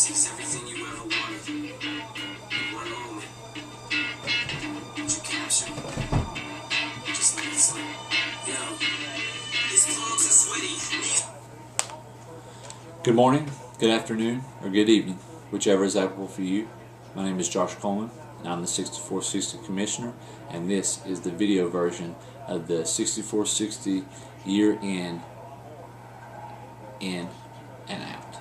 Sees everything you ever wanted. In one moment, what you capture, just let it slip. Yo, his clothes are sweaty. Good morning, good afternoon, or good evening, whichever is applicable for you. My name is Josh Coleman, and I'm the 6460 Commissioner, and this is the video version of the 6460 year in and out.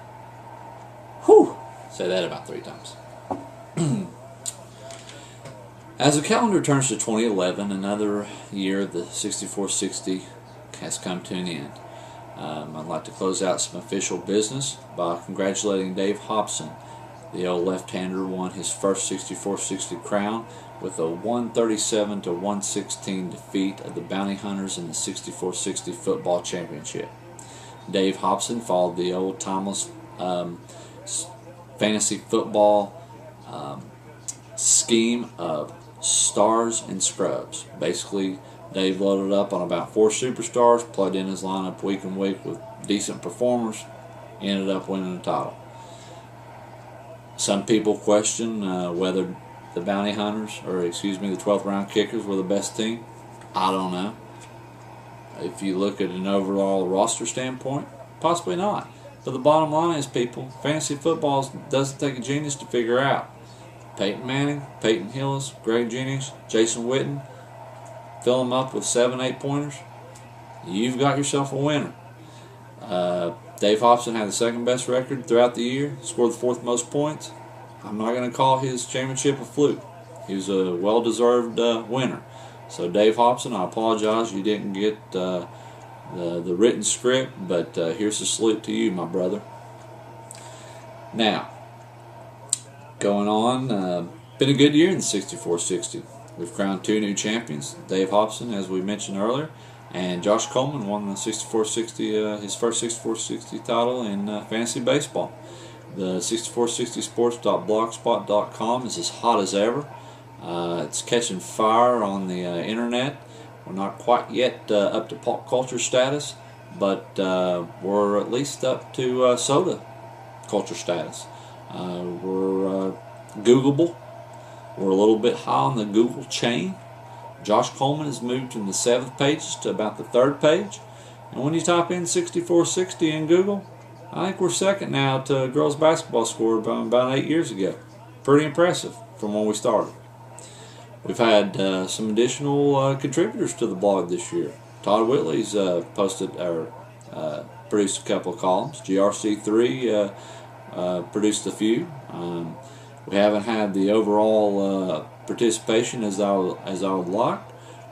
Whew! Say that about 3 times. As the calendar turns to 2011, another year of the 6460 has come to an end. I'd like to close out some official business by congratulating Dave Hobson. The old left-hander won his first 6460 crown with a 137-116 defeat of the Bounty Hunters in the 6460 football championship. Dave Hobson followed the old timeless fantasy football scheme of stars and scrubs. Basically, Dave loaded up on about 4 superstars, plugged in his lineup week and week with decent performers, ended up winning the title. Some people question whether the Bounty Hunters, or the 12th round kickers, were the best team. I don't know. If you look at an overall roster standpoint, possibly not. But the bottom line is, people, fantasy football doesn't take a genius to figure out. Peyton Manning, Peyton Hillis, Greg Jennings, Jason Witten, fill them up with 7-8 pointers, you've got yourself a winner. Dave Hobson had the second best record throughout the year, scored the 4th most points. I'm not going to call his championship a fluke. He was a well-deserved winner. So Dave Hobson, I apologize you didn't get the written script, but here's a salute to you, my brother. Now, going on, been a good year in the 6460. We've crowned 2 new champions, Dave Hobson, as we mentioned earlier, and Josh Coleman won the 6460, his first 6460 title in fantasy baseball. The 6460sports.blogspot.com is as hot as ever. It's catching fire on the internet. We're not quite yet up to pop culture status, but we're at least up to soda culture status. We're Googleable. We're a little bit high on the Google chain. Josh Coleman has moved from the 7th pages to about the 3rd page. And when you type in 6460 in Google, I think we're second now to girls basketball score about 8 years ago. Pretty impressive from when we started. We've had some additional contributors to the blog this year. Todd Whitley's produced a couple of columns. GRC3 produced a few. We haven't had the overall participation as I would like.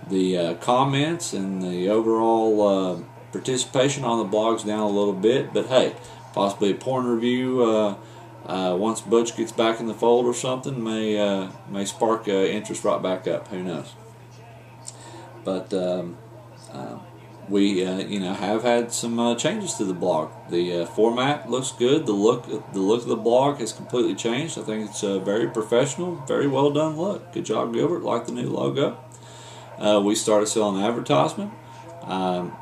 The comments and the overall participation on the blog's down a little bit, but hey, possibly a porn review once Butch gets back in the fold or something may spark interest right back up. Who knows? But we have had some changes to the blog. The format looks good. The look of the blog has completely changed. I think it's a very professional, very well done look. Good job, Gilbert. Like the new logo. We started selling advertisement.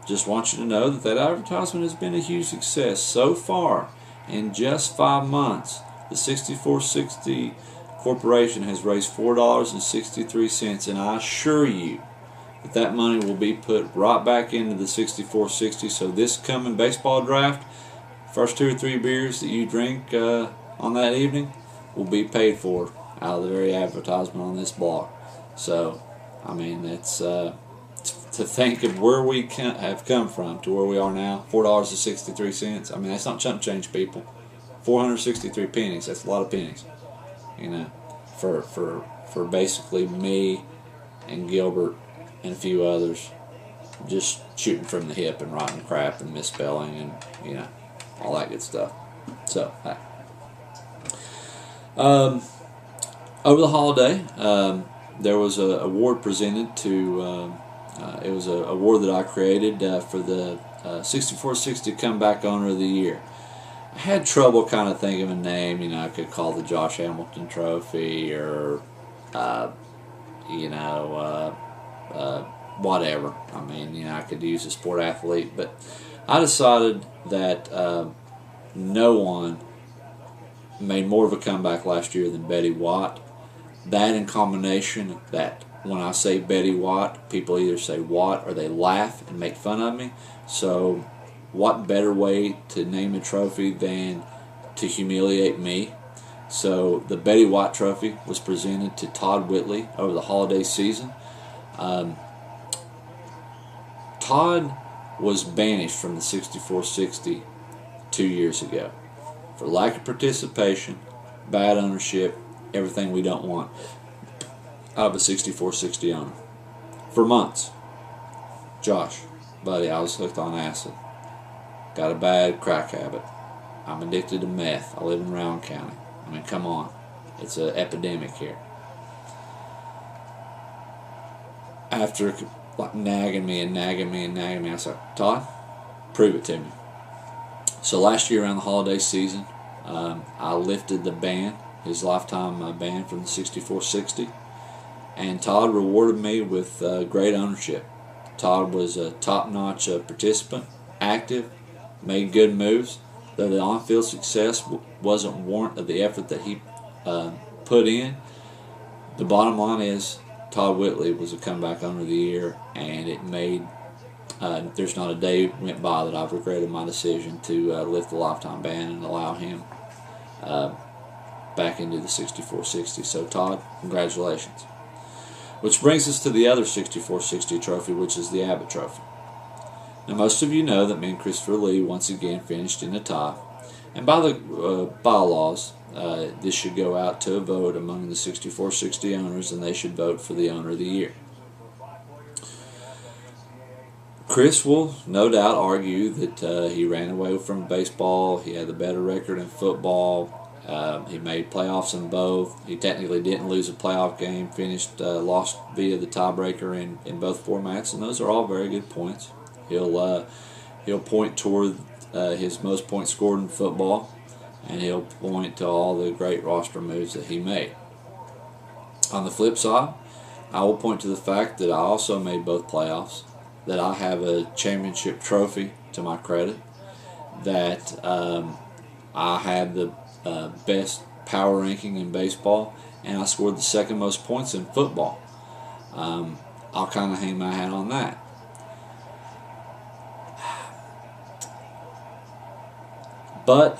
Just want you to know that advertisement has been a huge success so far. In just 5 months, the 6460 Corporation has raised $4.63, and I assure you that money will be put right back into the 6460. So this coming baseball draft, first 2 or 3 beers that you drink on that evening will be paid for out of the very advertisement on this blog. So, I mean, it's to think of where we have come from to where we are now, $4.63. I mean, that's not chump change, people. 463 pennies. That's a lot of pennies, for basically me and Gilbert and a few others just shooting from the hip and writing crap and misspelling and all that good stuff. So hey. Over the holiday, there was an award presented to it was an award that I created for the 6460 Comeback Owner of the Year. I had trouble kind of thinking of a name. I could call the Josh Hamilton Trophy or whatever. I mean, I could use a sport athlete, but I decided that no one made more of a comeback last year than Betty Watt. That in combination, that when I say Betty Watt, people either say Watt or they laugh and make fun of me. So what better way to name a trophy than to humiliate me? So the Betty Watt Trophy was presented to Todd Whitley over the holiday season. Todd was banished from the 6460 2 years ago for lack of participation, bad ownership, everything we don't want out of a 6460 owner. For months, Josh, buddy, I was hooked on acid. Got a bad crack habit. I'm addicted to meth. I live in Rowan County. I mean, come on. It's an epidemic here. After like nagging me, I was like, Todd, prove it to me. So last year around the holiday season, I lifted the ban, his lifetime ban from the 6460, and Todd rewarded me with great ownership. Todd was a top-notch participant, active, made good moves. Though the on-field success wasn't warrant of the effort that he put in, the bottom line is Todd Whitley was a comeback owner of the year, and it made there's not a day went by that I've regretted my decision to lift the lifetime ban and allow him back into the 6460. So Todd, congratulations. Which brings us to the other 6460 trophy, which is the Abbott Trophy. Now, most of you know that me and Christopher Lee once again finished in a tie, and by the bylaws, this should go out to a vote among the 6460 owners, and they should vote for the owner of the year. Chris will no doubt argue that he ran away from baseball, he had the better record in football, he made playoffs in both, he technically didn't lose a playoff game, lost via the tiebreaker in both formats, and those are all very good points. He'll point toward his most points scored in football, and he'll point to all the great roster moves that he made. On the flip side, I will point to the fact that I also made both playoffs, that I have a championship trophy to my credit, that I had the best power ranking in baseball, and I scored the second most points in football. I'll kind of hang my hat on that. But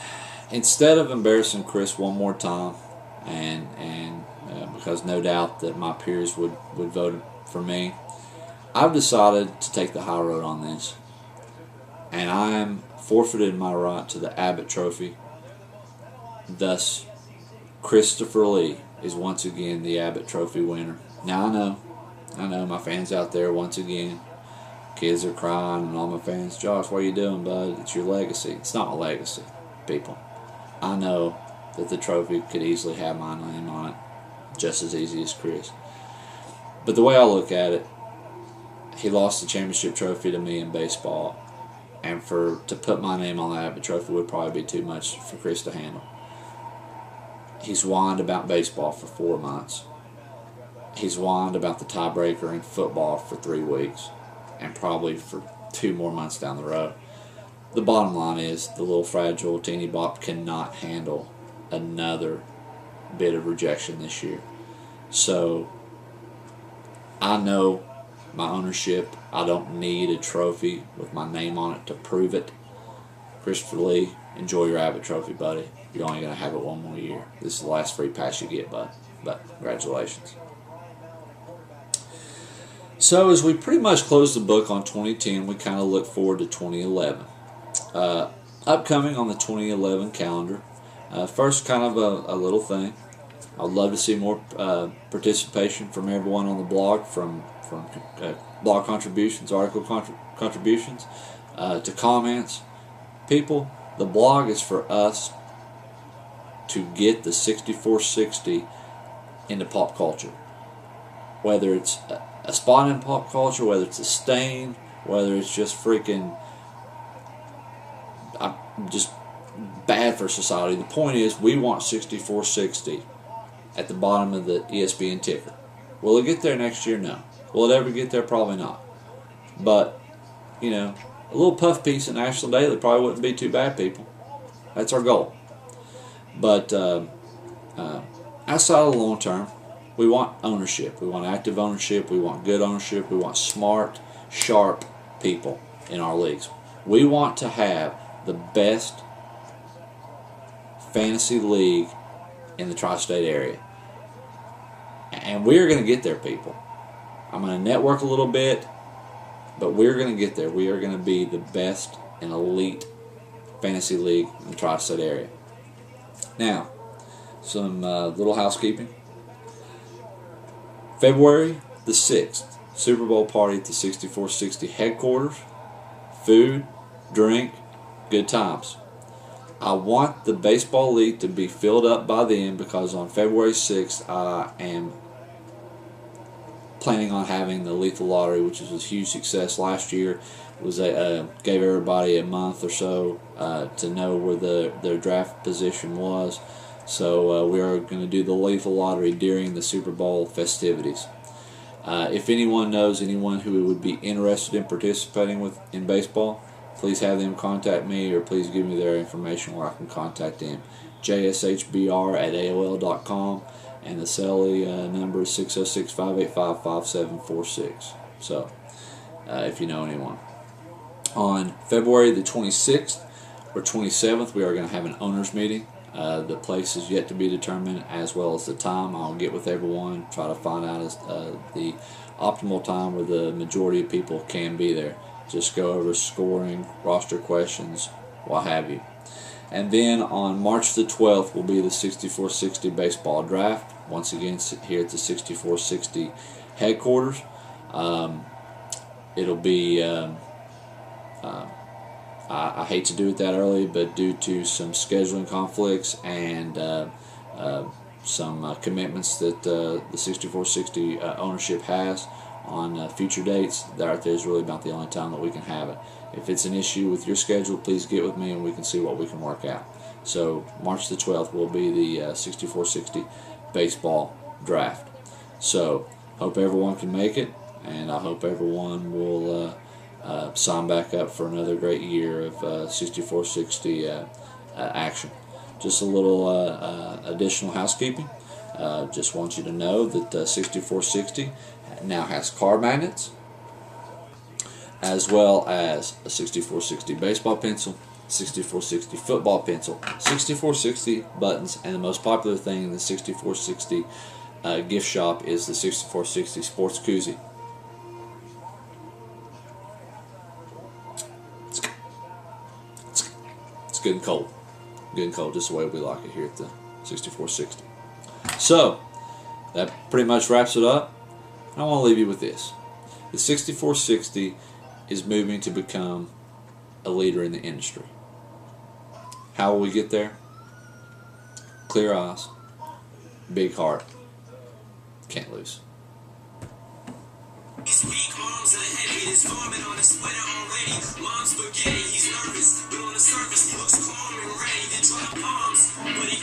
instead of embarrassing Chris one more time, and because no doubt that my peers would vote for me, I've decided to take the high road on this, and I'm forfeited my right to the Abbott Trophy. Thus, Christopher Lee is once again the Abbott Trophy winner. Now I know my fans out there once again, kids are crying and all my fans, Josh, what are you doing, bud? It's your legacy. It's not my legacy, people. I know that the trophy could easily have my name on it, just as easy as Chris. But the way I look at it, he lost the championship trophy to me in baseball, and to put my name on the Abbott Trophy would probably be too much for Chris to handle. He's whined about baseball for 4 months. He's whined about the tiebreaker in football for 3 weeks, and probably for 2 more months down the road. The bottom line is the little fragile teeny bop cannot handle another bit of rejection this year. So I know my ownership. I don't need a trophy with my name on it to prove it. Christopher Lee, enjoy your Abbott Trophy, buddy. You're only going to have it one more year. This is the last free pass you get, bud. But congratulations. So as we pretty much close the book on 2010, we kind of look forward to 2011. Upcoming on the 2011 calendar, first kind of a little thing. I'd love to see more participation from everyone on the blog, from blog contributions, article contributions, to comments. People, the blog is for us to get the 6460 into pop culture. Whether it's a spot in pop culture, whether it's a stain, whether it's just freaking just bad for society. The point is, we want 6460 at the bottom of the ESPN ticker. Will it get there next year? No. Will it ever get there? Probably not. But, you know, a little puff piece in National Daily probably wouldn't be too bad, people. That's our goal. But outside of the long term, we want ownership. We want active ownership. We want good ownership. We want smart, sharp people in our leagues. We want to have the best fantasy league in the tri-state area. And we're going to get there, people. I'm going to network a little bit, but we're going to get there. We are going to be the best and elite fantasy league in the tri-state area. Now, some little housekeeping. February the 6th, Super Bowl party at the 6460 headquarters. Food, drink, good times. I want the baseball league to be filled up by then, because on February 6th I am planning on having the lethal lottery, which was a huge success last year. It was gave everybody a month or so to know where their draft position was. So we are going to do the lethal lottery during the Super Bowl festivities. If anyone knows anyone who would be interested in participating in baseball, please have them contact me, or please give me their information where I can contact them. jshbr@aol.com, and the CELI number is 606-585-5746. So, if you know anyone. On February the 26th or 27th, we are going to have an owners meeting. The place is yet to be determined, as well as the time. I'll get with everyone, try to find out the optimal time where the majority of people can be there. Just go over scoring, roster questions, what have you. And then on March the 12th will be the 6460 baseball draft. Once again, here at the 6460 headquarters. It'll be... I hate to do it that early, but due to some scheduling conflicts and some commitments that the 6460 ownership has on future dates, that is really about the only time that we can have it. If it's an issue with your schedule, please get with me and we can see what we can work out. So March the 12th will be the 6460 baseball draft. So hope everyone can make it, and I hope everyone will sign back up for another great year of 6460 action. Just a little additional housekeeping. Just want you to know that 6460 now has card magnets, as well as a 6460 baseball pencil, 6460 football pencil, 6460 buttons, and the most popular thing in the 6460 gift shop is the 6460 sports koozie. It's good and cold. Good and cold, just the way we like it here at the 6460. So, that pretty much wraps it up. I want to leave you with this. The 6460 is moving to become a leader in the industry. How will we get there? Clear eyes, big heart, can't lose. His weak arms are heavy, his garment on his sweater already. Mom's spaghetti, he's nervous, but on the surface he looks calm and ready to drop bombs. But he